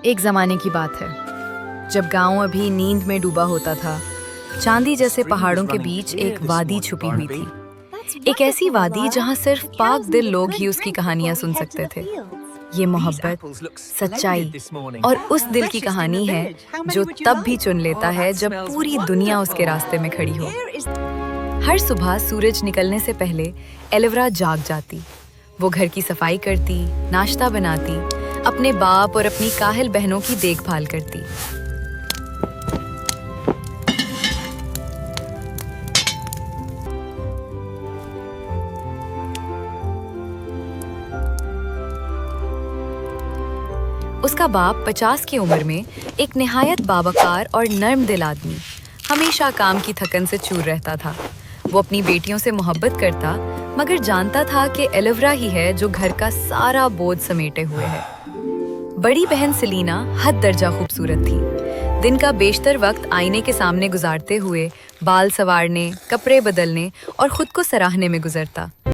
एक ज़माने की बात है, जब गांव अभी नींद में डूबा होता था। चांदी जैसे पहाड़ों के बीच एक वादी छुपी हुई थी। एक ऐसी वादी जहां सिर्फ पाक दिल लोग ही उसकी कहानियां सुन सकते थे। ये मोहब्बत, सच्चाई और उस दिल की कहानी है जो तब भी चुन लेता है जब पूरी दुनिया उसके रास्ते में खड़ी हो। हर सुबह सूरज निकलने से पहले एलोवेरा जाग जाती। वो घर की सफाई करती, नाश्ता बनाती, अपने बाप और अपनी काहिल बहनों की देखभाल करती। उसका बाप 50 की उम्र में एक निहायत बावकार और नर्म दिल आदमी, हमेशा काम की थकन से चूर रहता था। वो अपनी बेटियों से मोहब्बत करता, मगर जानता था कि एलोवेरा ही है जो घर का सारा बोझ समेटे हुए है। बड़ी बहन सेलिना हद दर्जा खूबसूरत थी। दिन का बेशतर वक्त आईने के सामने गुजारते हुए बाल संवारने, कपड़े बदलने और खुद को सराहने में गुजरता।